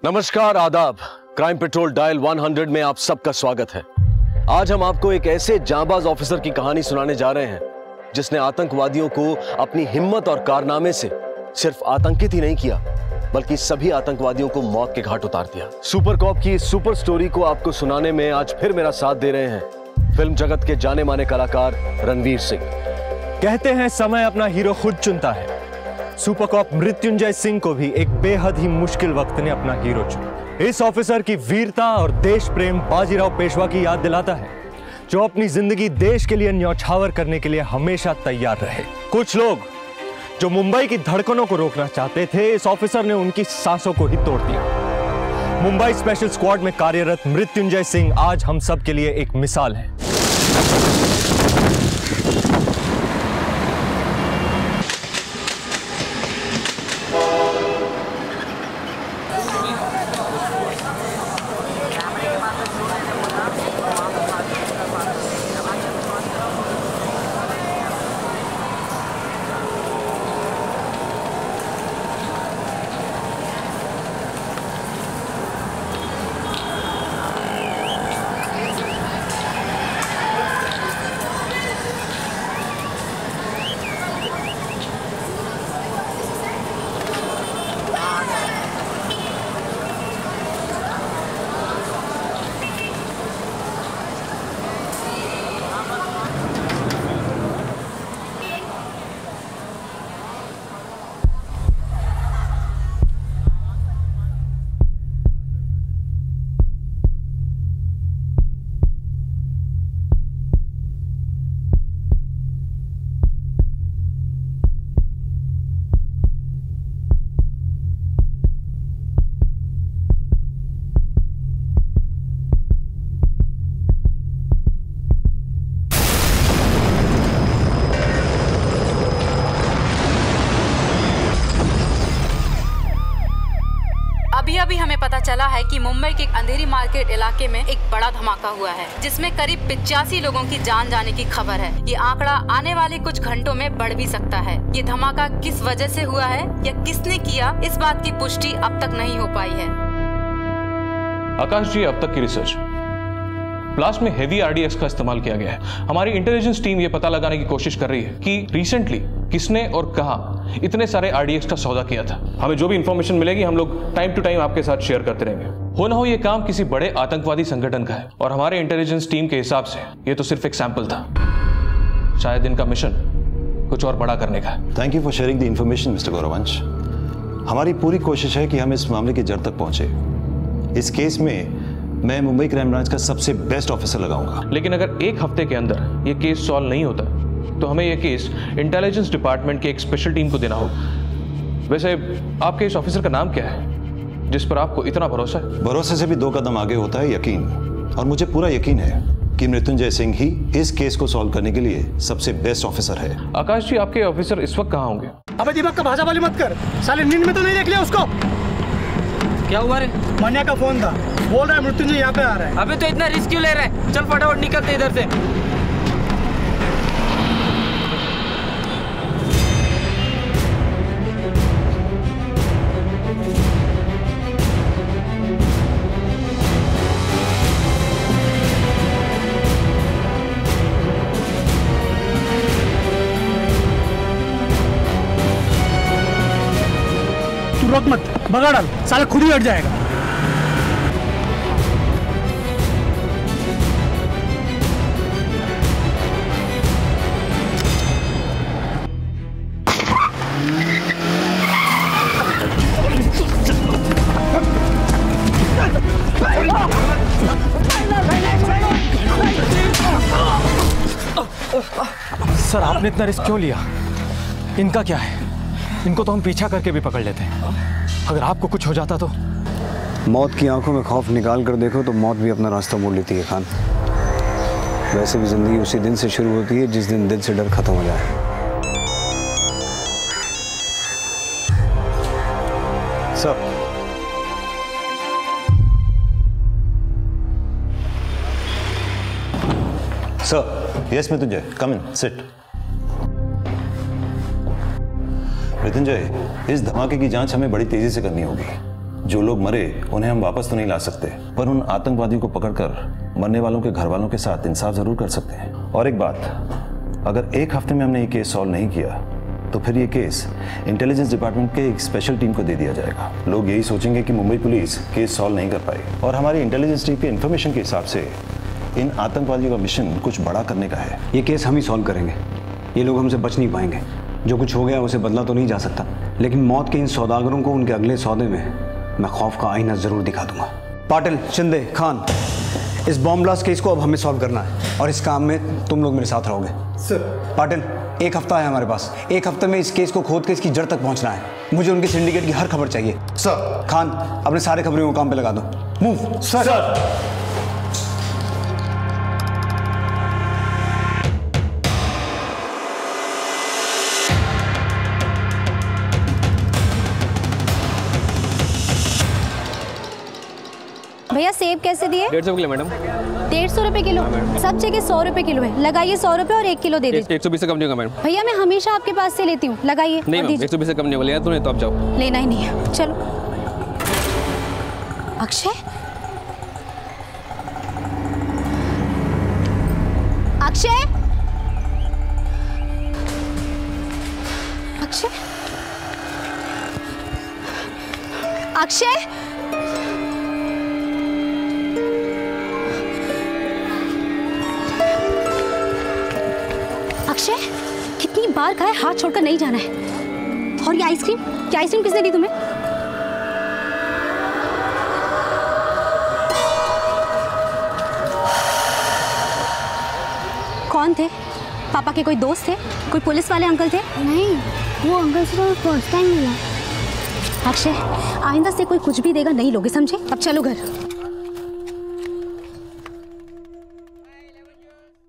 नमस्कार, आदाब। Crime petrol dial 100 में आप सबका स्वागत है। आज हम आपको एक ऐसे जांबाज ऑफिसर की कहानी सुनाने जा रहे हैं जिसने आतंकवादियों को अपनी हिम्मत और कारनामे से सिर्फ आतंकित ही नहीं किया बल्कि सभी आतंकवादियों को मौत के घाट उतार दिया। सुपर कॉप की इस सुपर स्टोरी को आपको सुनाने में आज फिर मेरा साथ दे रहे हैं फिल्म जगत के जाने माने कलाकार रणवीर सिंह। कहते हैं समय अपना हीरो खुद चुनता है। सुपर कॉप मृत्युंजय सिंह को भी एक बेहद ही मुश्किल वक्त ने अपना हीरो चुना। इस ऑफिसर की वीरता और देश प्रेम बाजीराव पेशवा की याद दिलाता है, जो अपनी जिंदगी देश के लिए न्यौछावर करने के लिए हमेशा तैयार रहे। कुछ लोग जो मुंबई की धड़कनों को रोकना चाहते थे, इस ऑफिसर ने उनकी सांसों को ही तोड़ दिया। मुंबई स्पेशल स्क्वाड में कार्यरत मृत्युंजय सिंह आज हम सब के लिए एक मिसाल है। अभी हमें पता चला है कि मुंबई के अंधेरी मार्केट इलाके में एक बड़ा धमाका हुआ है, जिसमें करीब 85 लोगों की जान जाने की खबर है। ये आंकड़ा आने वाले कुछ घंटों में बढ़ भी सकता है। ये धमाका किस वजह से हुआ है या किसने किया, इस बात की पुष्टि अब तक नहीं हो पाई है। आकाश जी, अब तक की रिसर्च ब्लास्ट में हेवी आरडीएक्स का इस्तेमाल किया गया है। हमारी इंटेलिजेंस टीम ये पता लगाने की कोशिश कर रही है कि रिसेंटली किसने और कहां इतने सारे आरडीएक्स का सौदा किया था। हमें जो भी इंफॉर्मेशन मिलेगी हम लोग टाइम टू टाइम आपके साथ शेयर करते रहेंगे। हो ना हो ये काम किसी बड़े आतंकवादी संगठन का है और हमारे इंटेलिजेंस टीम के हिसाब से ये तो सिर्फ एक सैंपल था। शायद इनका मिशन कुछ और बड़ा करने का है। Thank you for sharing the information mister Gauravansh. हमारी पूरी कोशिश है कि हम इस मामले की जड़ तक पहुंचे। इस केस में मैं मुंबई क्राइम ब्रांच का सबसे बेस्ट ऑफिसर लगाऊंगा। लेकिन अगर एक हफ्ते के अंदर ये केस सॉल्व नहीं होता तो हमें ये केस इंटेलिजेंस डिपार्टमेंट के एक स्पेशल टीम को देना होगा। वैसे आपके इस ऑफिसर का नाम क्या है जिस पर आपको इतना भरोसा है? भरोसे से भी 2 कदम आगे होता है यकीन, और मुझे पूरा यकीन है कि मृत्युंजय सिंह ही इस केस को सॉल्व करने के लिए सबसे बेस्ट ऑफिसर है। आकाश जी, आपके ऑफिसर इस वक्त कहाँ होंगे? अबे दिमाग का भाषा वाली मत कर, साले नींद में तो नहीं देख लिया उसको? क्या हुआ रे? मन्या का फोन था, बोल रहा है मृत्युंजय यहाँ पे आ रहा है। अबे तो इतना रिस्क क्यों ले रहा है? चल फटाफट निकलते इधर से। तू रोक मत, भगा डाल, साला खुद ही हट जाएगा। सर, आपने इतना रिस्क क्यों लिया? इनका क्या है? इनको तो हम पीछा करके भी पकड़ लेते हैं। अगर आपको कुछ हो जाता तो? मौत की आंखों में खौफ निकाल कर देखो तो मौत भी अपना रास्ता मोड़ लेती है खान। वैसे भी जिंदगी उसी दिन से शुरू होती है जिस दिन दिल से डर खत्म हो जाए। सर, सर, यस मृत्युंजय, कम इन, सिट। मृत्युंजय, इस धमाके की जांच हमें बड़ी तेजी से करनी होगी। जो लोग मरे उन्हें हम वापस तो नहीं ला सकते, पर उन आतंकवादियों को पकड़कर मरने वालों के घर वालों के साथ इंसाफ जरूर कर सकते हैं। और एक बात, अगर एक हफ्ते में हमने ये केस सॉल्व नहीं किया तो फिर ये केस इंटेलिजेंस डिपार्टमेंट के एक स्पेशल टीम को दे दिया जाएगा। लोग यही सोचेंगे कि मुंबई पुलिस केस सॉल्व नहीं कर पाई, और हमारी इंटेलिजेंस टीम के इन्फॉर्मेशन के हिसाब से इन आतंकवादियों का मिशन कुछ बड़ा करने का है। ये केस हम ही सॉल्व करेंगे, ये लोग हमसे बच नहीं पाएंगे। जो कुछ हो गया उसे बदला तो नहीं जा सकता, लेकिन मौत के इन सौदागरों को उनके अगले सौदे में मैं खौफ का आईना जरूर दिखा दूंगा। पाटिल, शिंदे, खान, इस बॉम्ब ब्लास्ट केस को अब हमें सॉल्व करना है और इस काम में तुम लोग मेरे साथ रहोगे। सर। पाटिल, एक हफ्ता है हमारे पास, एक हफ्ते में इस केस को खोद के इसकी जड़ तक पहुंचना है। मुझे उनके सिंडिकेट की हर खबर चाहिए। सर। खान, अपने सारे खबरों को काम पे लगा दो। मूव। सर। भैया सेब कैसे दिए? 150 किलो मैडम। 150 रुपए किलो? सब जगह 100 रुपए किलो है, लगाइए 100 रुपए और 1 किलो दे दीजिए। 120 से कम नहीं होगा मैडम। भैया मैं हमेशा आपके पास से लेती हूँ, लगाइए। नहीं मैम, 120 से कम नहीं होगा, तो आप जाओ। लेना ही नहीं है, चलो। अक्षय, अक्षय, अक्षय, अक्षय, अक्षय, कितनी बार कहा है हाथ छोड़कर नहीं जाना है। और ये आइसक्रीम, क्या आइसक्रीम किसने दी तुम्हें? कौन थे? पापा के कोई दोस्त थे? कोई पुलिस वाले अंकल थे? नहीं, वो अंकल से तो फर्स्ट टाइम मिला। अक्षय, आइंदा से कोई कुछ भी देगा नहीं लोगे, समझे? अब चलो घर।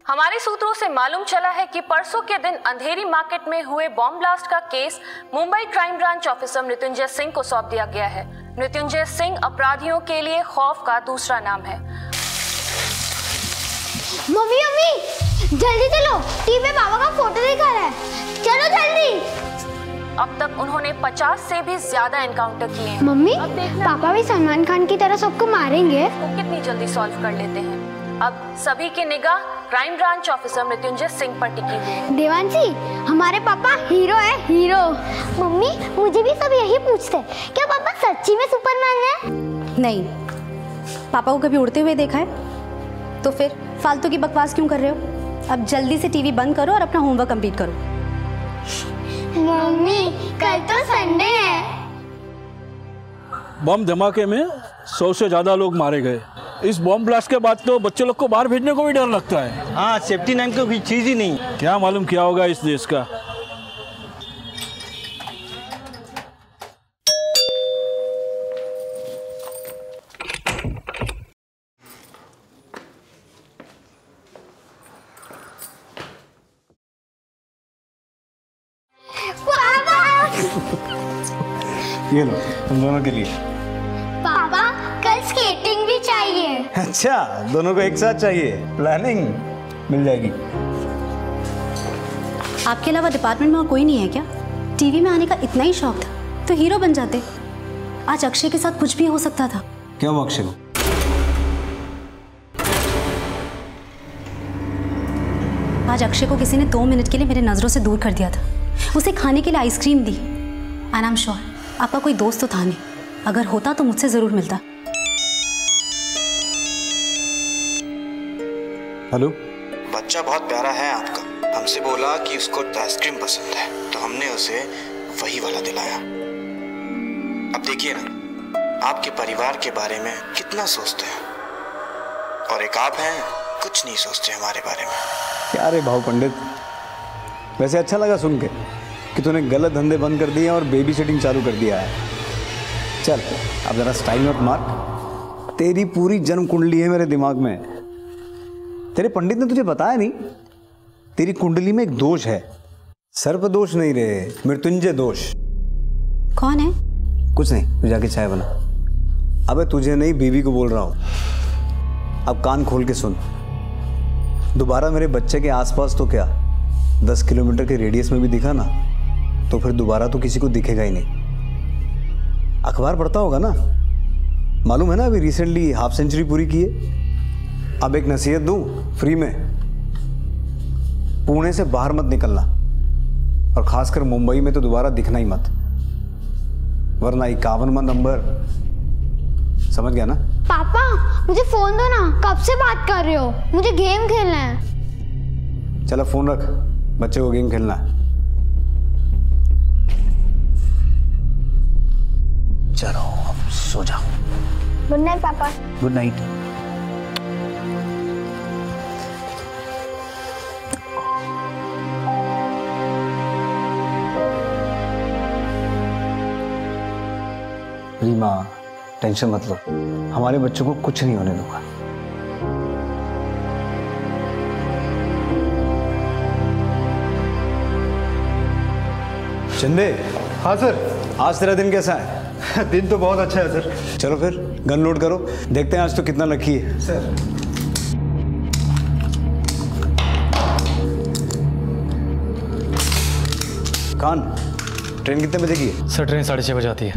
हमारे सूत्रों से मालूम चला है कि परसों के दिन अंधेरी मार्केट में हुए बॉम्ब ब्लास्ट का case Mumbai crime branch officer Mrityunjay Singh को सौंप दिया गया है। मृत्युंजय सिंह अपराधियों के लिए खौफ का दूसरा नाम है। मम्मी, जल्दी चलो, टीवी में पापा का फोटो दिखा रहा है, चलो जल्दी। अब तक उन्होंने 50 से भी ज्यादा एनकाउंटर किए हैं। मम्मी, पापा भी सलमान खान की तरह सबको मारेंगे? वो कितनी जल्दी सॉल्व कर लेते हैं। अब सभी की निगाह crime branch officer Mrityunjay Singh पर टिकी हुई है। देवांशी, हमारे पापा हीरो है, हीरो। मम्मी, मुझे भी सब यही पूछते हैं, क्या पापा सच्ची में सुपरमैन है? नहीं, पापा को कभी उड़ते हुए देखा है? तो फिर फालतू की बकवास क्यों कर रहे हो? अब जल्दी से टीवी बंद करो और अपना होमवर्क कंप्लीट करो। मम्मी, कल तो संडे है। बम धमाके में 100 से ज्यादा लोग मारे गए। इस बॉम्ब ब्लास्ट के बाद तो बच्चे लोग को बाहर भेजने को भी डर लगता है। हाँ, सेफ्टी नाम की कोई चीज ही नहीं। क्या मालूम क्या होगा इस देश का। ये लो, तुम दोनों के लिए। पापा, कल स्केटिंग भी चाहिए। अच्छा, दोनों को एक साथ चाहिए? प्लानिंग मिल जाएगी। आपके अलावा डिपार्टमेंट में और कोई नहीं है क्या? टीवी में आने का इतना ही शौक था तो हीरो बन जाते। आज अक्षय के साथ कुछ भी हो सकता था। क्या हुआ अक्षय को? आज अक्षय को किसी ने 2 मिनट के लिए मेरे नजरों से दूर कर दिया था। उसे खाने के लिए ice cream the. And I am sure आपका कोई दोस्त तो था नहीं, अगर होता तो मुझसे जरूर मिलता। हेलो, बच्चा बहुत प्यारा है आपका, हमसे बोला कि उसको आइसक्रीम पसंद है तो हमने उसे वही वाला दिलाया। अब देखिए ना, आपके परिवार के बारे में कितना सोचते हैं, और एक आप हैं कुछ नहीं सोचते हमारे बारे में। क्या रे भाव पंडित, वैसे अच्छा लगा सुन के कि तूने गलत धंधे बंद कर दिए और बेबी सिटिंग चालू कर दिया है। चल अब जरा स्टाइल मत मार, तेरी पूरी जन्म कुंडली है मेरे दिमाग में। तेरे पंडित ने तुझे बताया नहीं, तेरी कुंडली में एक दोष है। सर्प दोष नहीं रे, मृत्युंजय दोष। कौन है? कुछ नहीं, तू जाके चाय बना। अबे तुझे नहीं, बीवी को बोल रहा हूं। अब कान खोल के सुन, दोबारा मेरे बच्चे के आसपास तो क्या 10 किलोमीटर के रेडियस में भी दिखा ना तो फिर दोबारा तो किसी को दिखेगा ही नहीं। अखबार पढ़ता होगा ना? मालूम है ना अभी रिसेंटली हाफ सेंचुरी पूरी की है। अब एक नसीहत दूं फ्री में, पुणे से बाहर मत निकलना और खासकर मुंबई में तो दोबारा दिखना ही मत, वरना 51वां नंबर, समझ गया ना? पापा मुझे फोन दो ना, कब से बात कर रहे हो, मुझे गेम खेलना है। चलो फोन रख, बच्चे को गेम खेलना है। चलो अब सो जाओ। Good night papa. Good night. Reema tension मत लो, हमारे बच्चों को कुछ नहीं होने दूंगा। चंदे। हाँ सर। आज तेरा दिन कैसा है? दिन तो बहुत अच्छा है सर। चलो फिर गन लोड करो, देखते हैं आज तो कितना लकी है। सर खान, ट्रेन कितने बजे की है? सर ट्रेन 6:30 बजे आती है।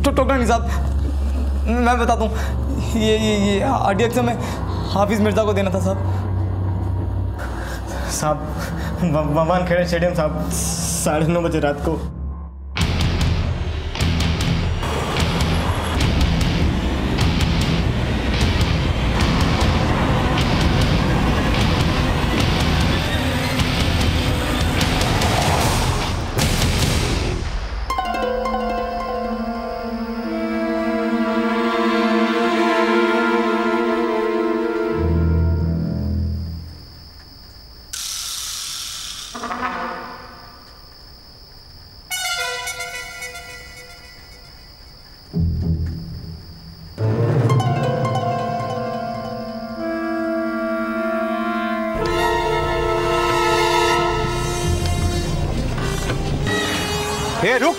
टोकरा नहीं साहब, मैं बताता हूँ, ये आरडीएक्स में हाफिज मिर्जा को देना था साहब। भगवान खेड़े स्टेडियम साहब 9:30 बजे रात को। रुक,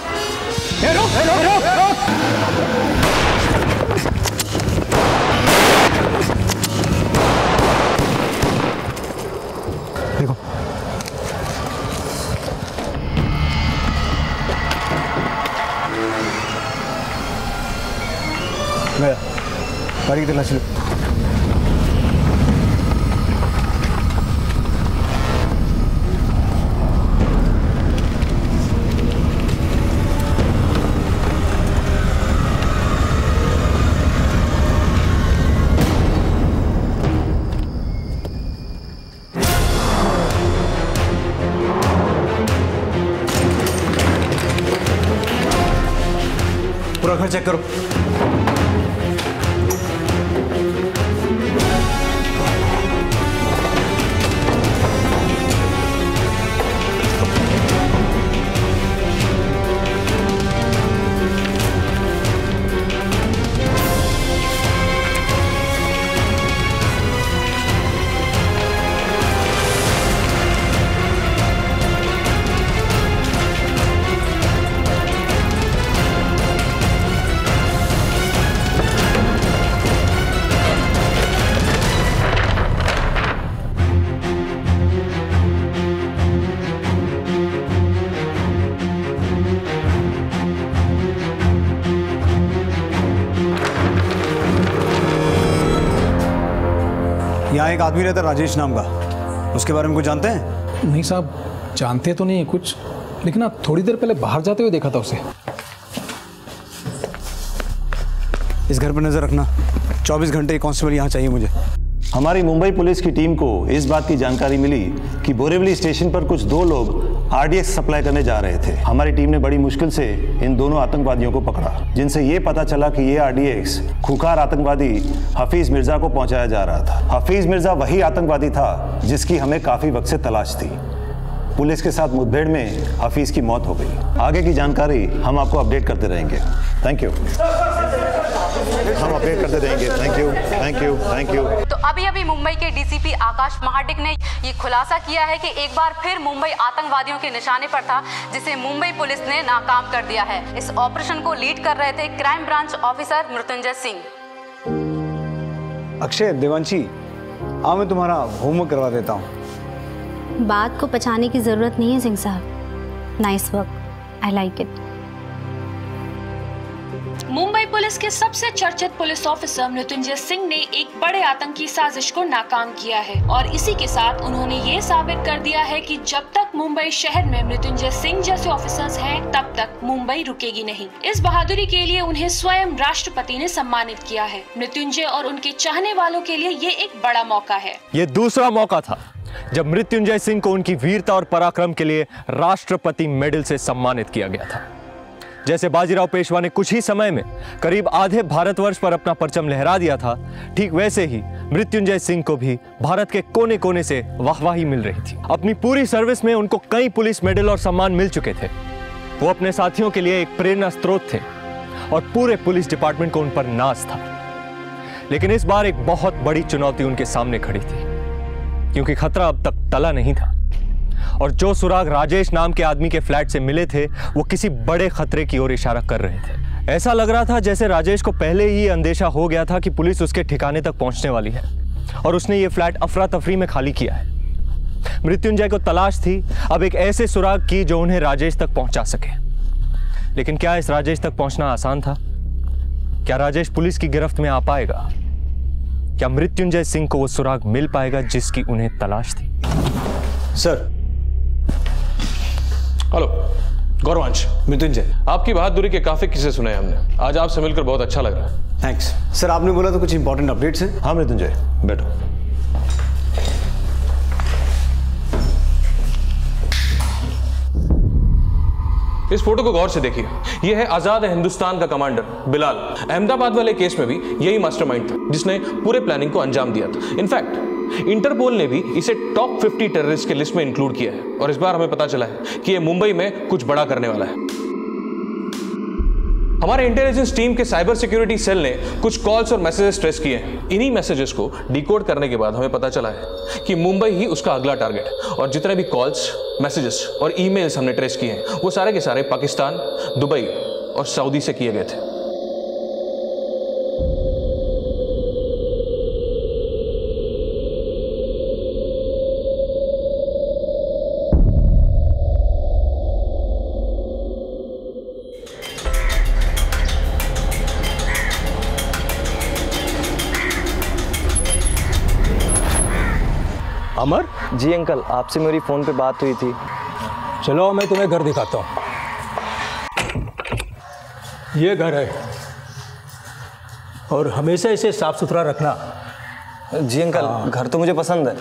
देखो गाड़ी की तलाशी लो। पूरा घर चेक करो। यहाँ एक आदमी रहता है राजेश नाम का, उसके बारे में कुछ जानते हैं? नहीं साहब, जानते तो नहीं है कुछ, लेकिन आप थोड़ी देर पहले बाहर जाते हुए देखा था उसे। इस घर पर नजर रखना, 24 घंटे कांस्टेबल यहाँ चाहिए मुझे। हमारी मुंबई पुलिस की टीम को इस बात की जानकारी मिली कि बोरीवली स्टेशन पर कुछ 2 लोग आरडीएक्स सप्लाई करने जा रहे थे। हमारी टीम ने बड़ी मुश्किल से इन दोनों आतंकवादियों को पकड़ा, जिनसे ये पता चला कि ये आरडीएक्स खुखार आतंकवादी हफीज मिर्जा को पहुंचाया जा रहा था। हफीज मिर्जा वही आतंकवादी था जिसकी हमें काफी वक्त से तलाश थी। पुलिस के साथ मुठभेड़ में हफीज की मौत हो गई। आगे की जानकारी हम आपको अपडेट करते रहेंगे। Thank you. हम अपडेट करते रहेंगे। Thank you, thank you, thank you. तो अभी मुंबई के डीसीपी आकाश महाडिक ने ये खुलासा किया है कि एक बार फिर मुंबई आतंकवादियों के निशाने पर था, जिसे मुंबई पुलिस ने नाकाम कर दिया है। इस ऑपरेशन को लीड कर रहे थे crime branch officer Mrityunjay Singh. Akshay, Devanshi, आओ मैं तुम्हारा होमवर्क करवा देता हूँ। बात को पछाने की जरूरत नहीं है सिंह साहब। Nice work, I like it. Mumbai police के सबसे चर्चित पुलिस ऑफिसर मृत्युंजय सिंह ने एक बड़े आतंकी साजिश को नाकाम किया है और इसी के साथ उन्होंने ये साबित कर दिया है कि जब तक मुंबई शहर में मृत्युंजय सिंह जैसे ऑफिसर्स हैं, तब तक मुंबई रुकेगी नहीं। इस बहादुरी के लिए उन्हें स्वयं राष्ट्रपति ने सम्मानित किया है। मृत्युंजय और उनके चाहने वालों के लिए ये एक बड़ा मौका है। ये दूसरा मौका था जब मृत्युंजय सिंह को उनकी वीरता और पराक्रम के लिए राष्ट्रपति मेडल से सम्मानित किया गया था। जैसे बाजीराव पेशवा ने कुछ ही समय में करीब आधे भारतवर्ष पर अपना परचम लहरा दिया था, ठीक वैसे ही मृत्युंजय सिंह को भी भारत के कोने कोने से वाहवाही मिल रही थी। अपनी पूरी सर्विस में उनको कई पुलिस मेडल और सम्मान मिल चुके थे। वो अपने साथियों के लिए एक प्रेरणा स्रोत थे और पूरे पुलिस डिपार्टमेंट को उन पर नाज था। लेकिन इस बार एक बहुत बड़ी चुनौती उनके सामने खड़ी थी, क्योंकि खतरा अब तक टला नहीं था और जो सुराग राजेश नाम के आदमी के फ्लैट से मिले थे, वो किसी बड़े खतरे की ओर इशारा कर रहे थे। ऐसा लग रहा था जैसे राजेश को पहले ही अंदेशा हो गया था कि पुलिस उसके ठिकाने तक पहुंचने वाली है और उसने ये फ्लैट अफरा तफरी में खाली किया है। मृत्युंजय को तलाश थी अब एक ऐसे सुराग की जो उन्हें राजेश तक पहुंचा सके। लेकिन क्या इस राजेश तक पहुंचना आसान था? क्या राजेश पुलिस की गिरफ्त में आ पाएगा? क्या मृत्युंजय सिंह को वो सुराग मिल पाएगा जिसकी उन्हें तलाश थी? सर। हेलो गौरवांश। मृत्युंजय, आपकी बहादुरी के काफी किस्से सुने हमने। आज आपसे मिलकर बहुत अच्छा लग रहा है। थैंक्स। सर, आपने बोला तो कुछ इंपॉर्टेंट अपडेट्स हैं? हाँ मृत्युंजय, बैठो। इस फोटो को गौर से देखिए। यह है आजाद हिंदुस्तान का कमांडर बिलाल। अहमदाबाद वाले केस में भी यही मास्टरमाइंड था जिसने पूरे प्लानिंग को अंजाम दिया था। इनफैक्ट इंटरपोल ने भी इसे टॉप 50 टेररिस्ट के लिस्ट में इंक्लूड किया है और इस बार हमें पता चला है कि यह मुंबई में कुछ बड़ा करने वाला है। हमारे इंटेलिजेंस टीम के साइबर सिक्योरिटी सेल ने कुछ कॉल्स और मैसेजेस ट्रेस किए हैं। इन्हीं मैसेजेस को डिकोड करने के बाद हमें पता चला है कि मुंबई ही उसका अगला टारगेट है और जितने भी कॉल्स, मैसेजेस और ईमेल्स हमने ट्रेस किए हैं वो सारे के सारे पाकिस्तान, दुबई और सऊदी से किए गए थे। अमर? जी अंकल, आपसे मेरी फ़ोन पे बात हुई थी। चलो मैं तुम्हें घर दिखाता हूँ। ये घर है और हमेशा इसे साफ सुथरा रखना। जी अंकल, घर तो मुझे पसंद है।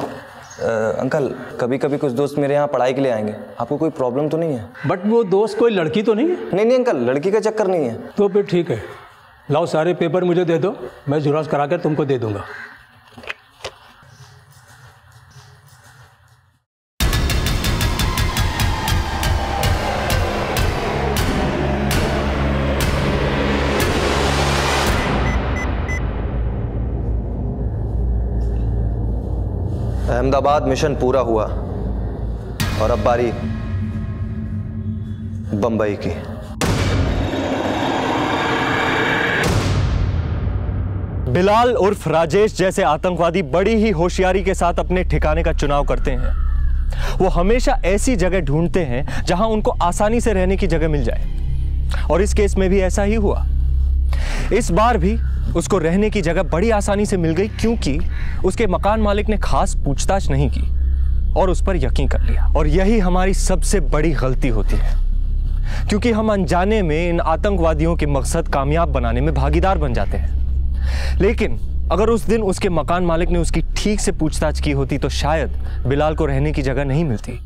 अंकल, कभी कभी कुछ दोस्त मेरे यहाँ पढ़ाई के लिए आएंगे, आपको कोई प्रॉब्लम तो नहीं है? बट वो दोस्त कोई लड़की तो नहीं है? नहीं नहीं अंकल, लड़की का चक्कर नहीं है। तो फिर ठीक है, लाओ सारे पेपर मुझे दे दो, मैं ज़ेरॉक्स करा कर तुमको दे दूंगा। अहमदाबाद मिशन पूरा हुआ और अब बारी बंबई की। बिलाल उर्फ राजेश जैसे आतंकवादी बड़ी ही होशियारी के साथ अपने ठिकाने का चुनाव करते हैं। वो हमेशा ऐसी जगह ढूंढते हैं जहां उनको आसानी से रहने की जगह मिल जाए, और इस केस में भी ऐसा ही हुआ। इस बार भी उसको रहने की जगह बड़ी आसानी से मिल गई, क्योंकि उसके मकान मालिक ने खास पूछताछ नहीं की और उस पर यकीन कर लिया। और यही हमारी सबसे बड़ी गलती होती है, क्योंकि हम अनजाने में इन आतंकवादियों के मकसद कामयाब बनाने में भागीदार बन जाते हैं। लेकिन अगर उस दिन उसके मकान मालिक ने उसकी ठीक से पूछताछ की होती तो शायद बिलाल को रहने की जगह नहीं मिलती।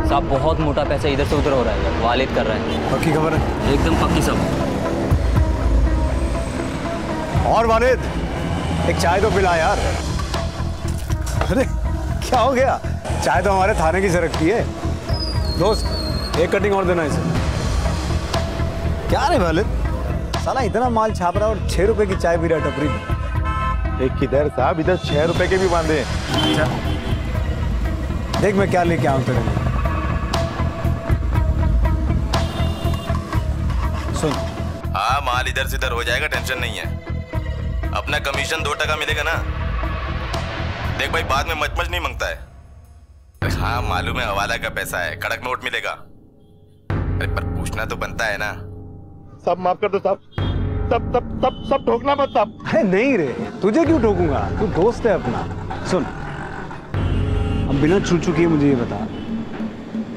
साहब, बहुत मोटा पैसा इधर से उधर हो रहा है, वालिद कर रहा है। पक्की खबर है? एकदम पक्की सब। और वालिद, एक चाय तो पिला यार। अरे क्या हो गया? चाय तो हमारे थाने की सरकती है। दोस्त, एक कटिंग और देना इसे। क्या रे वालिद, साला इतना माल छाप रहा और 6 रुपए की चाय पी रहा टपरी में। एक किधर साहब, इधर 6 रुपए के भी बांधे। अच्छा, देख मैं क्या लेके आऊं तेरे लिए। सुन। हाँ, माल इधर से इधर हो जाएगा, टेंशन नहीं है। अपना कमीशन 2% मिलेगा ना। देख भाई, बाद में मच नहीं मांगता है। हाँ मालूम है, हवाला का पैसा है, कड़क नोट मिलेगा। अरे पर पूछना तो बनता है ना। सब माफ कर दो साहब, सब ठोकना मत साहब। अरे नहीं रे, तुझे क्यों ठोकूंगा, तू दोस्त है अपना। सुन, अब बिना छू चुकी मुझे ये बता,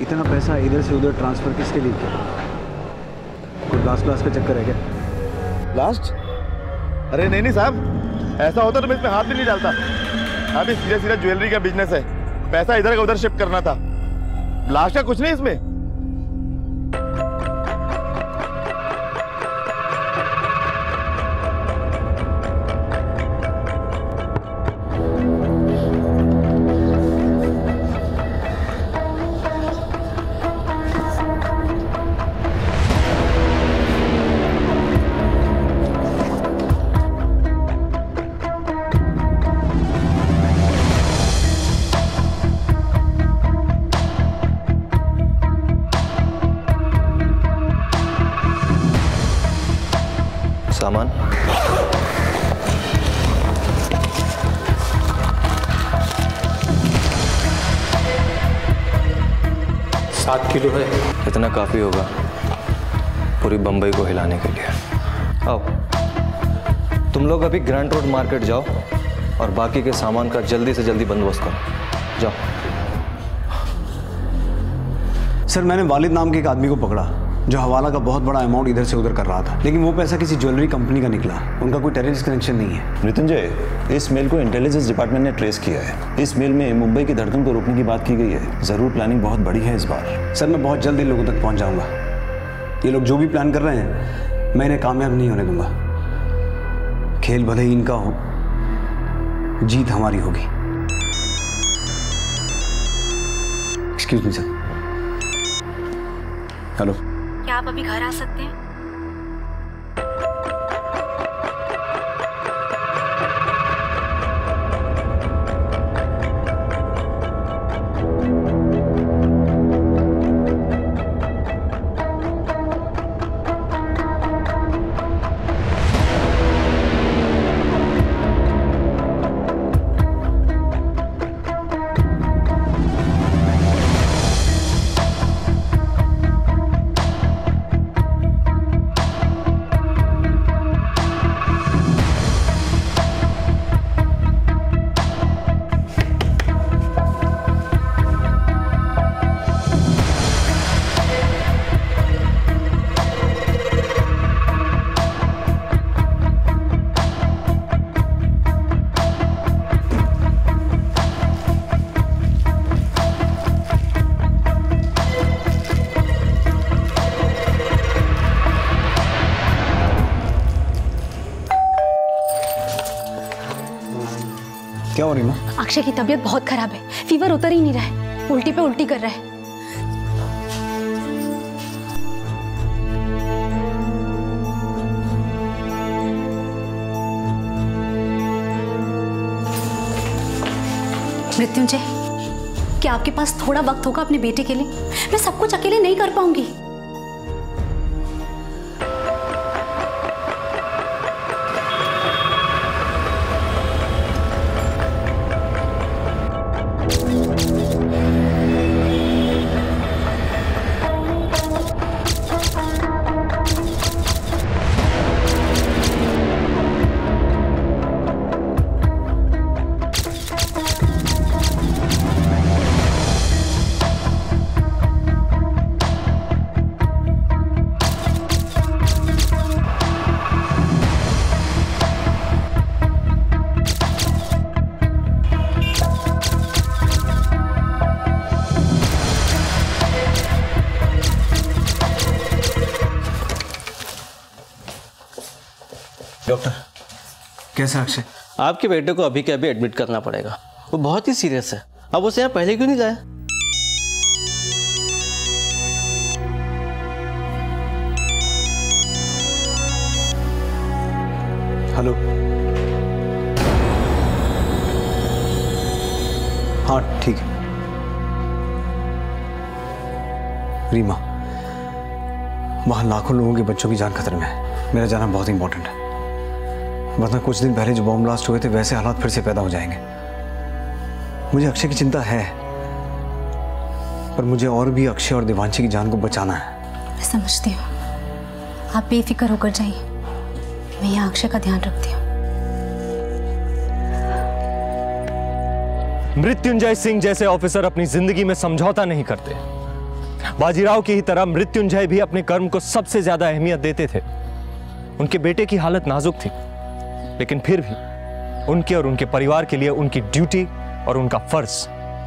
इतना पैसा इधर से उधर ट्रांसफर किसके लिए किया? कोई लास्ट का चक्कर है क्या? लास्ट? अरे नहीं साहब, ऐसा होता तो मैं इसमें हाथ भी नहीं डालता। अभी सीधा ज्वेलरी का बिजनेस है, पैसा इधर का उधर शिफ्ट करना था। लास्ट का कुछ नहीं इसमें। सामान 7 किलो है। इतना काफी होगा पूरी बंबई को हिलाने के लिए। आओ, तुम लोग अभी ग्रैंड रोड मार्केट जाओ और बाकी के सामान का जल्दी से जल्दी बंदोबस्त करो। जाओ। सर, मैंने वालिद नाम के एक आदमी को पकड़ा जो हवाला का बहुत बड़ा अमाउंट इधर से उधर कर रहा था, लेकिन वो पैसा किसी ज्वेलरी कंपनी का निकला। उनका कोई टेररिस्ट कनेक्शन नहीं है। मृत्युंजय, इस मेल को इंटेलिजेंस डिपार्टमेंट ने ट्रेस किया है। इस मेल में मुंबई की धड़कन को रोकने की बात की गई है। जरूर प्लानिंग बहुत बड़ी है इस बार। सर, मैं बहुत जल्द इन लोगों तक पहुंच जाऊंगा। ये लोग जो भी प्लान कर रहे हैं, मैं इन्हें कामयाब नहीं होने दूंगा। खेल भले ही इनका हो, जीत हमारी होगी। Excuse me sir. हेलो, क्या आप अभी घर आ सकते हैं? रीमा? अक्षय की तबीयत बहुत खराब है, फीवर उतर ही नहीं रहा है, उल्टी पे उल्टी कर रहा है। मृत्युंजय, क्या आपके पास थोड़ा वक्त होगा अपने बेटे के लिए? मैं सब कुछ अकेले नहीं कर पाऊंगी। डॉक्टर, कैसा अक्षय? आपके बेटे को अभी के अभी एडमिट करना पड़ेगा, वो बहुत ही सीरियस है। अब उसे यहाँ पहले क्यों नहीं लाया? हेलो, हाँ ठीक है। रीमा, वहां लाखों लोगों के बच्चों की जान खतरे में है, मेरा जाना बहुत इंपॉर्टेंट है, वरना कुछ दिन पहले जो बॉम्ब ब्लास्ट हुए थे वैसे हालात फिर से पैदा हो जाएंगे। मुझे अक्षय की चिंता है, पर मुझे और भी अक्षय और देवांशी की जान को बचाना है। मैं समझती हूँ, आप बेफिक्र होकर जाइए, मैं यहाँ अक्षय का ध्यान रखती हूँ। मृत्युंजय सिंह जैसे ऑफिसर अपनी जिंदगी में समझौता नहीं करते। बाजीराव की ही तरह मृत्युंजय भी अपने कर्म को सबसे ज्यादा अहमियत देते थे। उनके बेटे की हालत नाजुक थी, लेकिन फिर भी उनके और उनके परिवार के लिए उनकी ड्यूटी और उनका फर्ज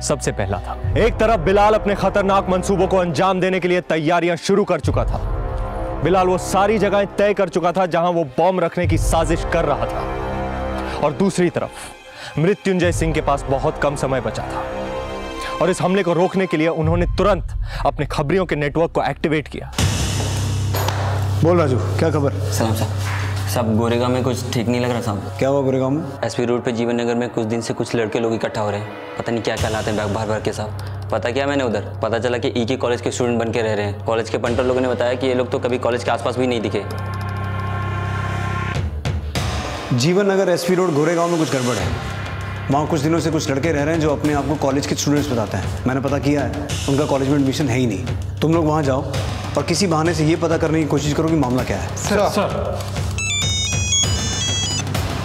सबसे पहला था। एक तरफ बिलाल अपने खतरनाक मंसूबों को अंजाम देने के लिए तैयारियां शुरू कर चुका था। बिलाल वो सारी जगहें तय कर चुका था जहां वो बॉम्ब रखने की साजिश कर रहा था, और दूसरी तरफ मृत्युंजय सिंह के पास बहुत कम समय बचा था, और इस हमले को रोकने के लिए उन्होंने तुरंत अपने खबरियों के नेटवर्क को एक्टिवेट किया। बोल राजू, क्या खबर? सलाम साहब, गोरेगांव में कुछ ठीक नहीं लग रहा साहब। क्या हुआ गोरेगांव में? एसपी रोड पे जीवन नगर में कुछ दिन से कुछ लड़के लोग इकट्ठा हो रहे हैं, पता नहीं क्या क्या लाते हैं बैग भर भर के साहब। पता किया मैंने उधर, पता चला कि ई के कॉलेज के स्टूडेंट बन के रह रहे हैं। कॉलेज के पंटर लोगों ने बताया कि ये लोग तो कभी कॉलेज के आसपास भी नहीं दिखे। जीवन नगर एसपी रोड गोरेगांव में कुछ गड़बड़ है। वहाँ कुछ दिनों से कुछ लड़के रह रहे हैं जो अपने आप को कॉलेज के स्टूडेंट्स बताते हैं। मैंने पता किया है, उनका कॉलेज में एडमिशन है ही नहीं। तुम लोग वहाँ जाओ और किसी बहाने से ये पता करने की कोशिश करो कि मामला क्या है। सर।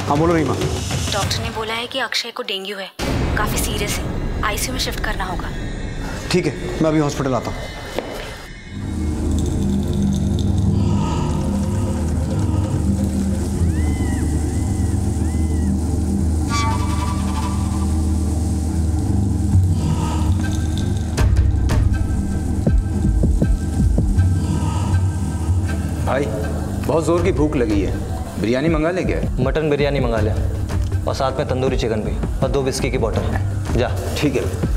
हाँ बोलो रीमा। डॉक्टर ने बोला है कि अक्षय को डेंगू है, काफी सीरियस है, आईसीयू में शिफ्ट करना होगा। ठीक है, मैं अभी हॉस्पिटल आता हूँ। भाई बहुत जोर की भूख लगी है, बिरयानी मंगा ले क्या? मटन बिरयानी मंगा ले, और साथ में तंदूरी चिकन भी, और 2 विस्की की बोतल। जा। ठीक है।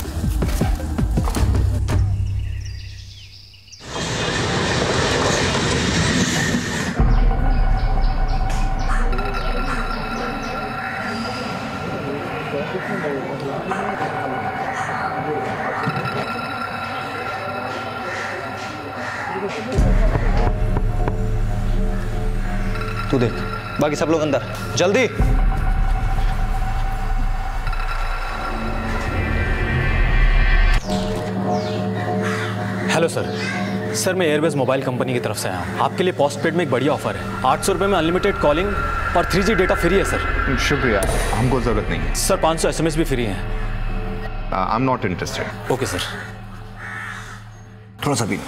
तू देख, बाकी सब लोग अंदर, जल्दी। हेलो सर, मैं एयरबेस मोबाइल कंपनी की तरफ से आया हूँ। आपके लिए पोस्टपेड में एक बढ़िया ऑफर है। 800 रुपये में अनलिमिटेड कॉलिंग और 3G डेटा फ्री है सर। शुक्रिया, हमको जरूरत नहीं है सर। 500 SMS भी फ्री हैं। I am not interested. Okay sir. थोड़ा सा भी।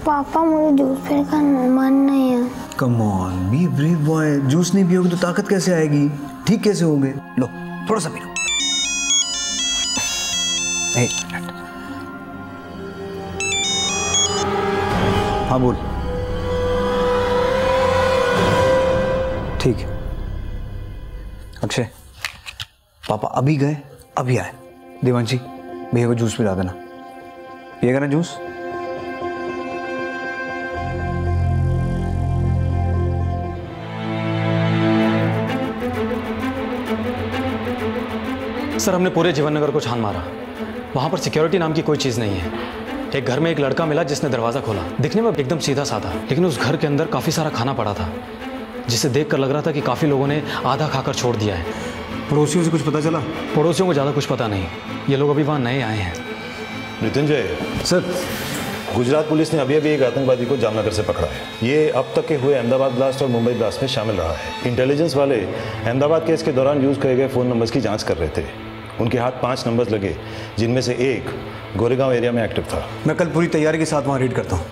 पापा मुझे जूस पीने का मन नहीं है। Come on, be brave boy. Juice नहीं पियोगे तो ताकत कैसे आएगी? ठीक कैसे होगे? लो थोड़ा सा पी लो। हाँ बोल। ठीक है। अक्षय, पापा अभी गए अभी आए। देवांशी, भैया को जूस पिला देना। पिएगा ना जूस? सर, हमने पूरे जीवन नगर को छान मारा। वहाँ पर सिक्योरिटी नाम की कोई चीज़ नहीं है। एक घर में एक लड़का मिला जिसने दरवाज़ा खोला। दिखने में एकदम सीधा साधा, लेकिन उस घर के अंदर काफ़ी सारा खाना पड़ा था, जिसे देखकर लग रहा था कि काफ़ी लोगों ने आधा खाकर छोड़ दिया है। पड़ोसियों से कुछ पता चला? पड़ोसियों को ज़्यादा कुछ पता नहीं, ये लोग अभी वहाँ नए आए हैं। मृत्युंजय सर, गुजरात पुलिस ने अभी अभी एक आतंकवादी को जामनगर से पकड़ा है। ये अब तक के हुए अहमदाबाद ब्लास्ट और मुंबई ब्लास्ट में शामिल रहा है। इंटेलिजेंस वाले अहमदाबाद केस के दौरान यूज किए गए फ़ोन नंबर्स की जांच कर रहे थे। उनके हाथ 5 नंबर्स लगे, जिनमें से एक गोरेगांव एरिया में एक्टिव था। मैं कल पूरी तैयारी के साथ वहाँ रीड करता हूँ।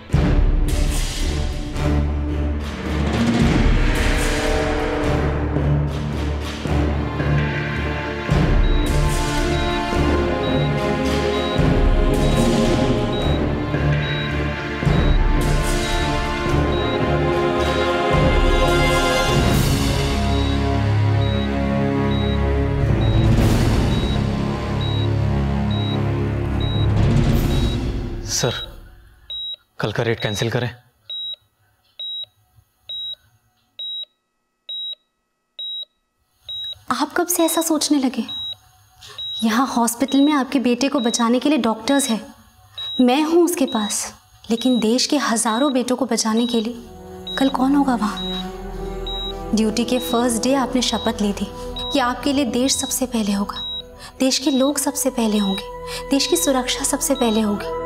सर, कल का रेट कैंसिल करें? आप कब से ऐसा सोचने लगे? यहाँ हॉस्पिटल में आपके बेटे को बचाने के लिए डॉक्टर्स हैं, मैं हूँ उसके पास, लेकिन देश के हजारों बेटों को बचाने के लिए कल कौन होगा वहाँ? ड्यूटी के फर्स्ट डे आपने शपथ ली थी कि आपके लिए देश सबसे पहले होगा, देश के लोग सबसे पहले होंगे, देश की सुरक्षा सबसे पहले होगी।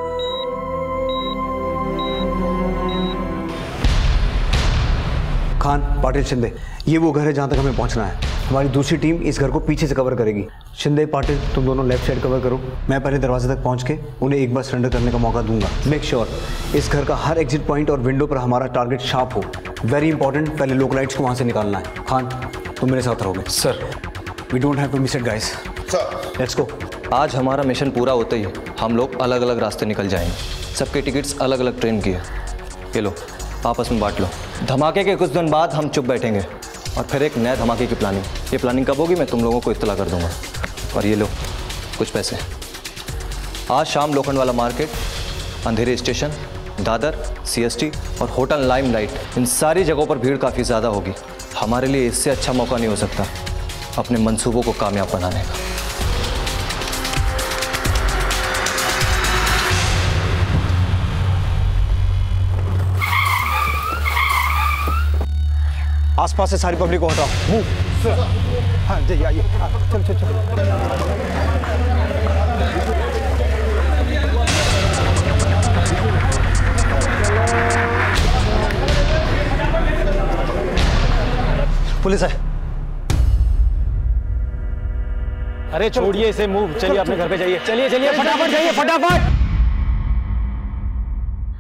खान, पाटिल, शिंदे, ये वो घर है जहाँ तक हमें पहुँचना है। हमारी दूसरी टीम इस घर को पीछे से कवर करेगी। शिंदे, पाटिल, तुम दोनों लेफ्ट साइड कवर करो। मैं पहले दरवाजे तक पहुँच के उन्हें एक बार सरेंडर करने का मौका दूंगा। मेक श्योर इस घर का हर एग्जिट पॉइंट और विंडो पर हमारा टारगेट शार्प हो। वेरी इंपॉर्टेंट, पहले लोकलाइट्स को वहाँ से निकालना है। खान, तुम मेरे साथ रहोगे। Sir, we don't have to miss it guys. Let's go. आज हमारा मिशन पूरा होते ही हम लोग अलग अलग रास्ते निकल जाएंगे। सबके टिकट्स अलग अलग ट्रेन की है। ये लो, आपस में बांट लो। धमाके के कुछ दिन बाद हम चुप बैठेंगे और फिर एक नए धमाके की प्लानिंग। ये प्लानिंग कब होगी मैं तुम लोगों को इत्तला कर दूंगा। और ये लो कुछ पैसे। आज शाम लोखंडवाला मार्केट, अंधेरी स्टेशन, दादर, CST और होटल लाइमलाइट, इन सारी जगहों पर भीड़ काफ़ी ज़्यादा होगी। हमारे लिए इससे अच्छा मौका नहीं हो सकता अपने मंसूबों को कामयाब बनाने का। आसपास से सारी पब्लिक को हटाओ। मूव। हाँ, जाइए, आइए। चल चल चल। पुलिस है। अरे छोड़िए इसे, मूव। चलिए अपने घर पे जाइए। चलिए चलिए, फटाफट जाइए, फटाफट।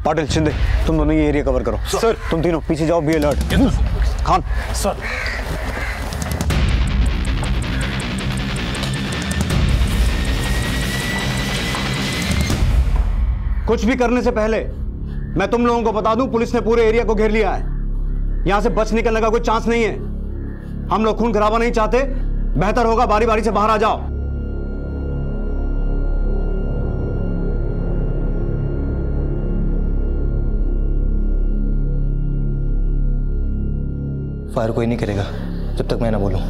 पाटिल, शिंदे, तुम दोनों ये एरिया कवर करो। सर, तुम तीनों पीछे जाओ, बी अलर्ट। खान। सर। कुछ भी करने से पहले मैं तुम लोगों को बता दूं, पुलिस ने पूरे एरिया को घेर लिया है। यहां से बच निकलने का कोई चांस नहीं है। हम लोग खून खराबा नहीं चाहते। बेहतर होगा बारी बारी से बाहर आ जाओ। फायर कोई नहीं करेगा जब तक मैं ना बोलूं।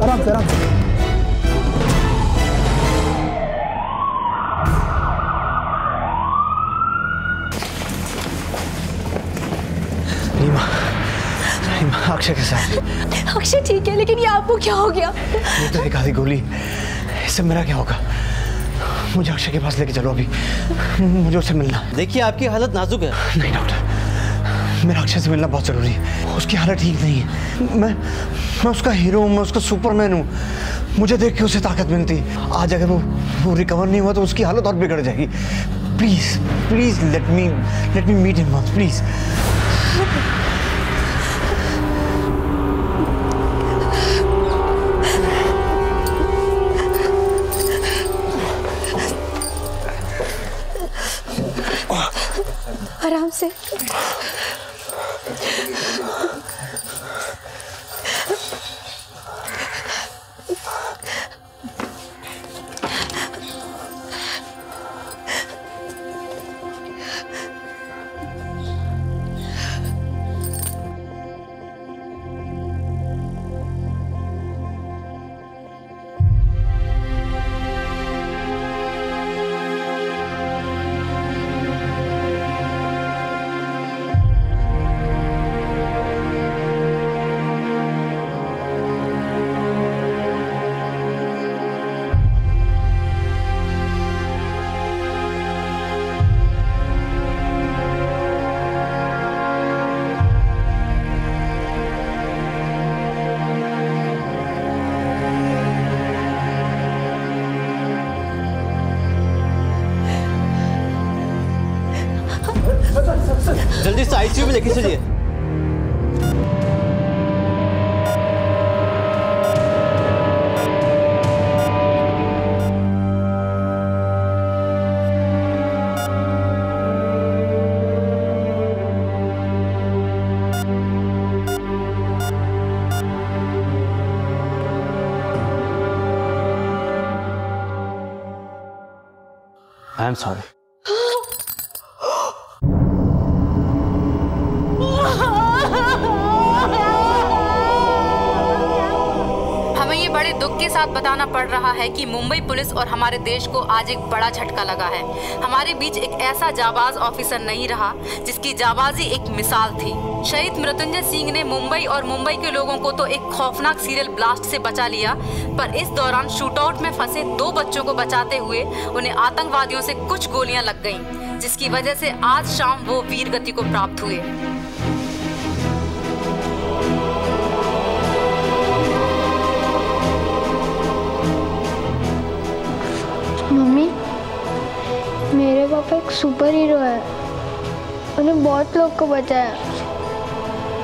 आराम से आराम से। अक्षय के साथ। अक्षय ठीक है, लेकिन ये आपको क्या हो गया? ये तो एक आधी गोली, इससे मेरा क्या होगा? मुझे अक्षय के पास लेके चलो अभी, मुझे उससे मिलना। देखिए आपकी हालत नाजुक है। नहीं डॉक्टर, मेरा अक्षय से मिलना बहुत जरूरी है। उसकी हालत ठीक नहीं है। मैं उसका हीरो हूँ, मैं उसका सुपरमैन हूँ। मुझे देख के उसे ताकत मिलती। आज अगर वो रिकवर नहीं हुआ तो उसकी हालत और बिगड़ जाएगी। Please please let me meet him once please. आराम से। जल्दी से आईसीयू में लेके चलिए। I am sorry. बड़े दुख के साथ बताना पड़ रहा है कि मुंबई पुलिस और हमारे देश को आज एक बड़ा झटका लगा है। हमारे बीच एक ऐसा जाबाज ऑफिसर नहीं रहा जिसकी जाबाजी एक मिसाल थी। शहीद मृत्युंजय सिंह ने मुंबई और मुंबई के लोगों को तो एक खौफनाक सीरियल ब्लास्ट से बचा लिया, पर इस दौरान शूटआउट में फंसे 2 बच्चों को बचाते हुए उन्हें आतंकवादियों से कुछ गोलियां लग गईं, जिसकी वजह से आज शाम वो वीर गति को प्राप्त हुए। मम्मी, मेरे पापा एक सुपर हीरो है। उन्हें बहुत लोग को बचाया।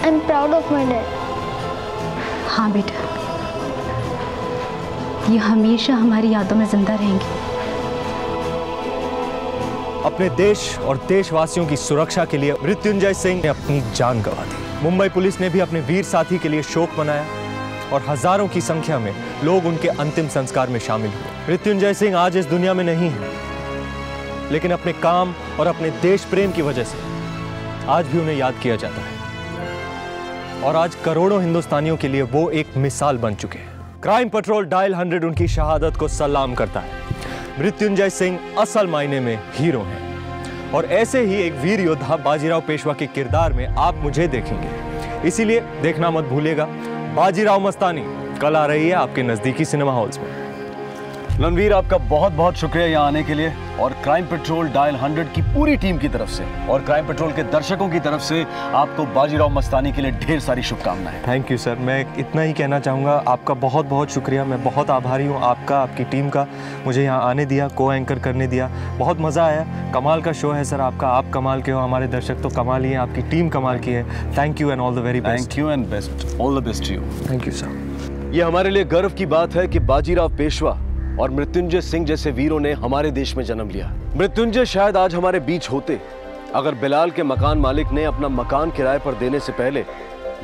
I am proud of my dad. हाँ बेटा, ये हमेशा हमारी यादों में जिंदा रहेंगे। अपने देश और देशवासियों की सुरक्षा के लिए मृत्युंजय सिंह ने अपनी जान गंवा दी। मुंबई पुलिस ने भी अपने वीर साथी के लिए शोक मनाया और हजारों की संख्या में लोग उनके अंतिम संस्कार में शामिल हुए। मृत्युंजय सिंह आज इस दुनिया में नहीं है, लेकिन अपने काम और अपने देश प्रेम की वजह से आज भी उन्हें याद किया जाता है। और आज करोड़ों हिंदुस्तानियों के लिए वो एक मिसाल बन चुके हैं। क्राइम पेट्रोल डायल 100 उनकी शहादत को सलाम करता है। मृत्युंजय सिंह असल मायने में हीरो हैं और ऐसे ही एक वीर योद्धा बाजीराव पेशवा के किरदार में आप मुझे देखेंगे। इसीलिए देखना मत भूलिएगा बाजीराव मस्तानी कल आ रही है आपके नजदीकी सिनेमा हॉल्स में। रणवीर, आपका बहुत बहुत शुक्रिया यहाँ आने के लिए और क्राइम पेट्रोल डायल 100 की पूरी टीम की तरफ से और क्राइम पेट्रोल के दर्शकों की तरफ से आपको बाजीराव मस्तानी के लिए ढेर सारी शुभकामनाएं। Thank you sir. मैं इतना ही कहना चाहूँगा, आपका बहुत बहुत शुक्रिया। मैं बहुत आभारी हूँ आपका, आपकी टीम का, मुझे यहाँ आने दिया, को एंकर करने दिया। बहुत मज़ा आया। कमाल का शो है सर आपका। आप कमाल के हो, हमारे दर्शक तो कमाल ही हैं, आपकी टीम कमाल की है। Thank you and all the very best. Thank you and best, all the best to you. Thank you sir. ये हमारे लिए गर्व की बात है कि बाजीराव पेशवा और मृत्युंजय सिंह जैसे वीरों ने हमारे देश में जन्म लिया। मृत्युंजय शायद आज हमारे बीच होते अगर बिलाल के मकान मालिक ने अपना मकान किराए पर देने से पहले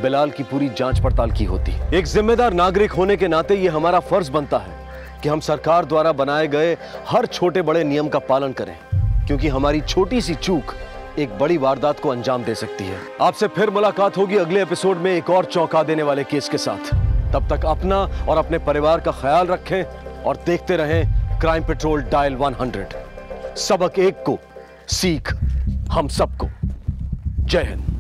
बिलाल की पूरी जांच पड़ताल की होती। एक जिम्मेदार नागरिक होने के नाते ये हमारा फर्ज बनता है कि हम सरकार द्वारा बनाए गए हर छोटे बड़े नियम का पालन करें, क्योंकि हमारी छोटी सी चूक एक बड़ी वारदात को अंजाम दे सकती है। आपसे फिर मुलाकात होगी अगले एपिसोड में एक और चौंका देने वाले केस के साथ। तब तक अपना और अपने परिवार का ख्याल रखें और देखते रहें क्राइम पेट्रोल डायल 100। सबक एक को, सीख हम सबको। जय हिंद।